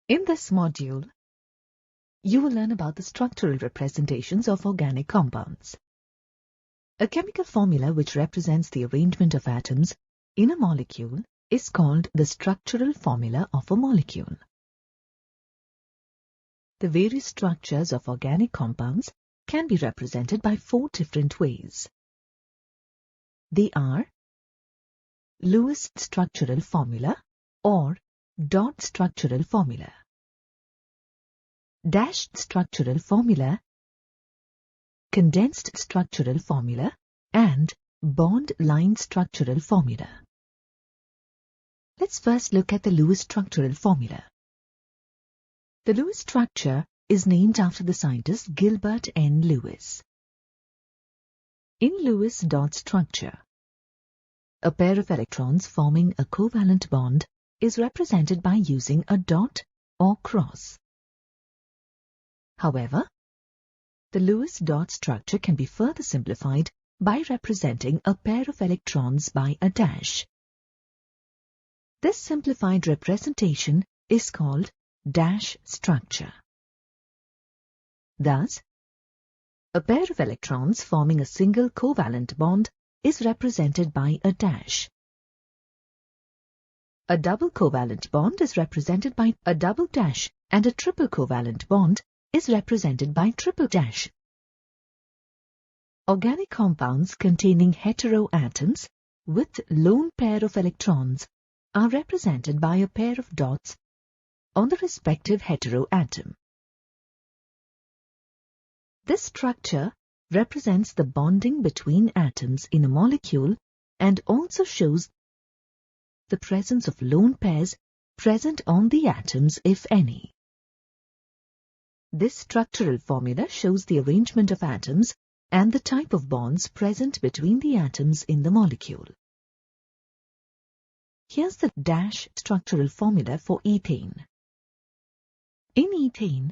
In this module, you will learn about the structural representations of organic compounds. A chemical formula which represents the arrangement of atoms in a molecule is called the structural formula of a molecule. The various structures of organic compounds can be represented by 4 different ways. They are Lewis structural formula or dot structural formula, dashed structural formula, condensed structural formula, and bond line structural formula. Let's first look at the Lewis structural formula. The Lewis structure is named after the scientist Gilbert N. Lewis. In Lewis dot structure, a pair of electrons forming a covalent bond is represented by using a dot or cross. However, the Lewis dot structure can be further simplified by representing a pair of electrons by a dash. This simplified representation is called dash structure. Thus, a pair of electrons forming a single covalent bond is represented by a dash. A double covalent bond is represented by a double dash, and a triple covalent bond is represented by triple dash. Organic compounds containing heteroatoms with lone pair of electrons are represented by a pair of dots on the respective heteroatom. This structure represents the bonding between atoms in a molecule and also shows the presence of lone pairs present on the atoms, if any. This structural formula shows the arrangement of atoms and the type of bonds present between the atoms in the molecule. Here's the dash structural formula for ethane. In ethane,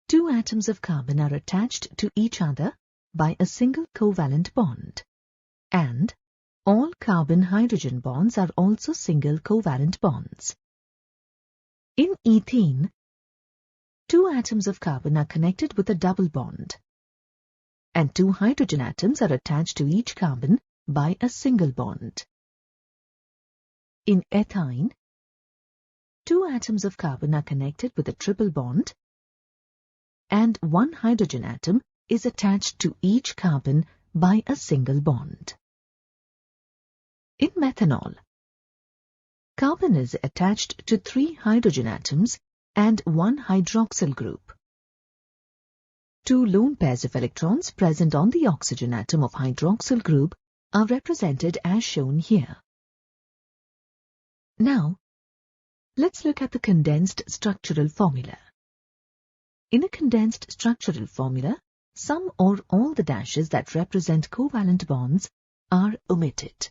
2 atoms of carbon are attached to each other by a single covalent bond, and all carbon-hydrogen bonds are also single covalent bonds. In ethene, 2 atoms of carbon are connected with a double bond, and 2 hydrogen atoms are attached to each carbon by a single bond. In ethyne, 2 atoms of carbon are connected with a triple bond, and 1 hydrogen atom is attached to each carbon by a single bond. In methanol, carbon is attached to 3 hydrogen atoms and 1 hydroxyl group. 2 lone pairs of electrons present on the oxygen atom of hydroxyl group are represented as shown here. Now, let's look at the condensed structural formula. In a condensed structural formula, some or all the dashes that represent covalent bonds are omitted,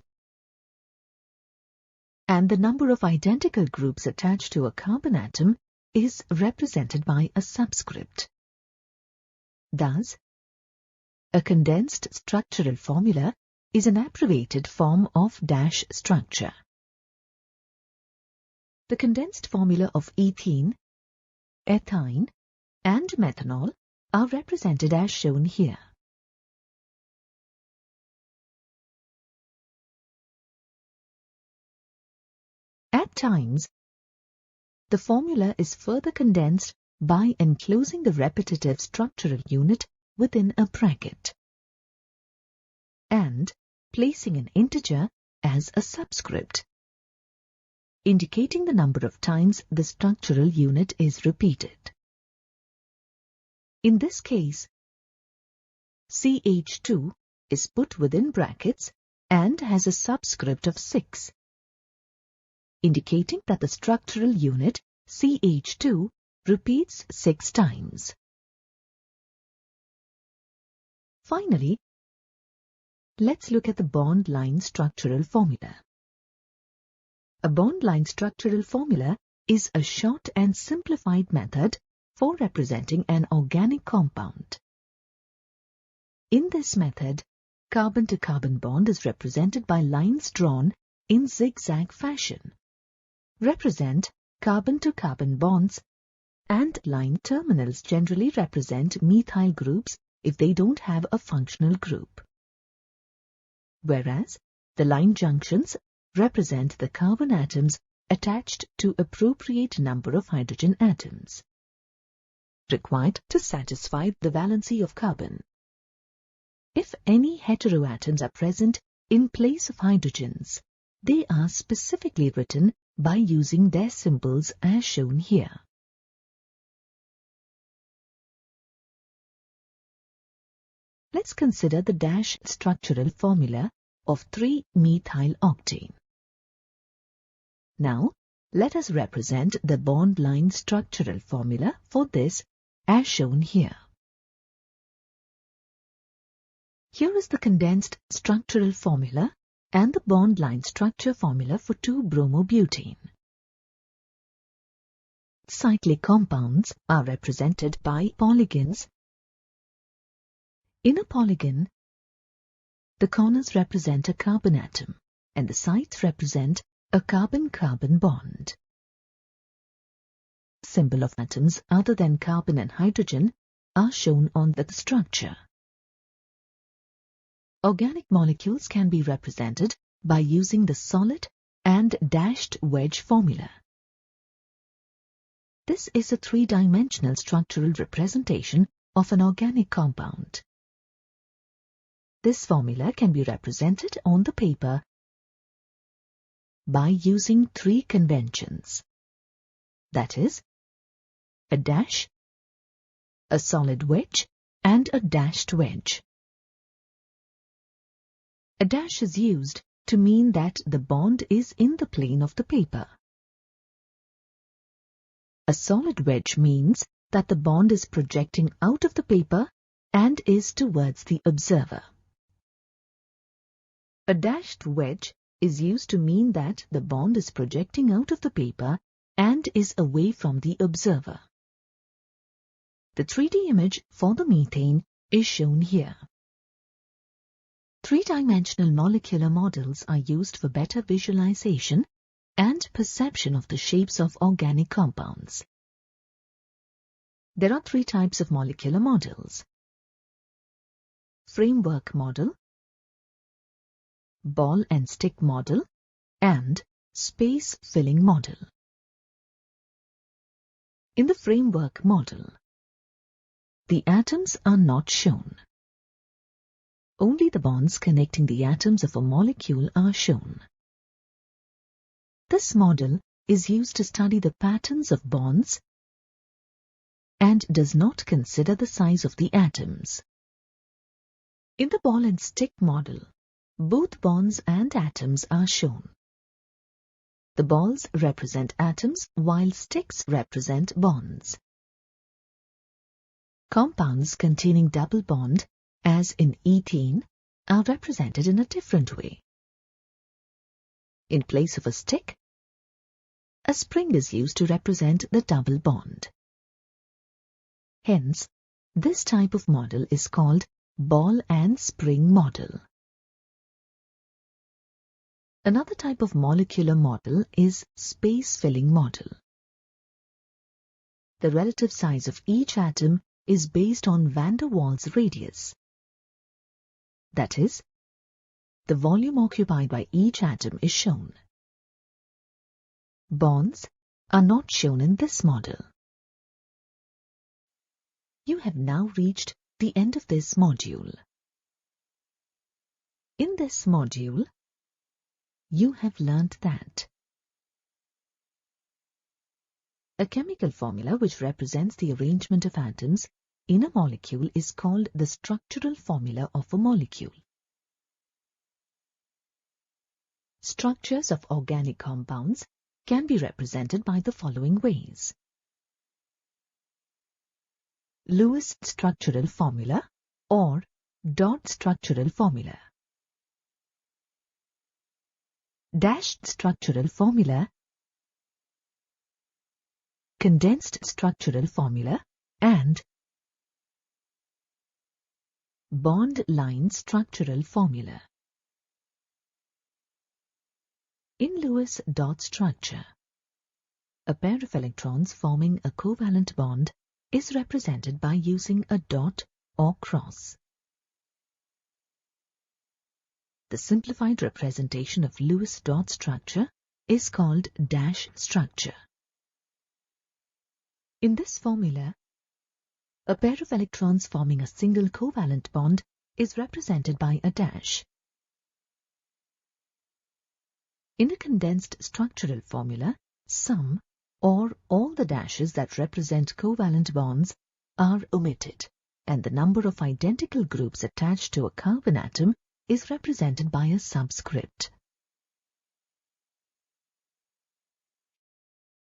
and the number of identical groups attached to a carbon atom is represented by a subscript. Thus, a condensed structural formula is an abbreviated form of dash structure. The condensed formula of ethene, ethyne, and methanol are represented as shown here. At times, the formula is further condensed by enclosing the repetitive structural unit within a bracket and placing an integer as a subscript, indicating the number of times the structural unit is repeated. In this case, CH2 is put within brackets and has a subscript of 6, indicating that the structural unit CH2 repeats 6 times. Finally, let's look at the bond line structural formula. A bond line structural formula is a short and simplified method for representing an organic compound. In this method, carbon-to-carbon bond is represented by lines drawn in zigzag fashion. Represent carbon-to-carbon bonds, and line terminals generally represent methyl groups if they don't have a functional group, whereas the line junctions represent the carbon atoms attached to appropriate number of hydrogen atoms required to satisfy the valency of carbon. If any heteroatoms are present in place of hydrogens, they are specifically written by using their symbols as shown here. Let's consider the dash structural formula of 3-methyl-octane. Now, let us represent the bond line structural formula for this as shown here. Here is the condensed structural formula and the bond line structure formula for 2-bromobutane. Cyclic compounds are represented by polygons. In a polygon, the corners represent a carbon atom and the sides represent a carbon-carbon bond. Symbol of atoms other than carbon and hydrogen are shown on the structure. Organic molecules can be represented by using the solid and dashed wedge formula. This is a three-dimensional structural representation of an organic compound. This formula can be represented on the paper by using three conventions. That is, a dash, a solid wedge, and a dashed wedge. A dash is used to mean that the bond is in the plane of the paper. A solid wedge means that the bond is projecting out of the paper and is towards the observer. A dashed wedge is used to mean that the bond is projecting out of the paper and is away from the observer. The 3D image for the methane is shown here. Three-dimensional molecular models are used for better visualization and perception of the shapes of organic compounds. There are three types of molecular models: framework model, ball and stick model, and space-filling model. In the framework model, the atoms are not shown. Only the bonds connecting the atoms of a molecule are shown. This model is used to study the patterns of bonds and does not consider the size of the atoms. In the ball and stick model, both bonds and atoms are shown. The balls represent atoms while sticks represent bonds. Compounds containing double bond, as in ethene, are represented in a different way. In place of a stick, a spring is used to represent the double bond. Hence, this type of model is called ball and spring model. Another type of molecular model is space-filling model. The relative size of each atom is based on van der Waals radius. That is, the volume occupied by each atom is shown. Bonds are not shown in this model. You have now reached the end of this module. In this module, you have learnt that a chemical formula which represents the arrangement of atoms in a molecule is called the structural formula of a molecule. Structures of organic compounds can be represented by the following ways: Lewis structural formula or dot structural formula, dashed structural formula, condensed structural formula, and bond line structural formula. In Lewis dot structure, A pair of electrons forming a covalent bond is represented by using a dot or cross. The simplified representation of Lewis dot structure is called dash structure. In this formula, a pair of electrons forming a single covalent bond is represented by a dash. In a condensed structural formula, some or all the dashes that represent covalent bonds are omitted, and the number of identical groups attached to a carbon atom is represented by a subscript.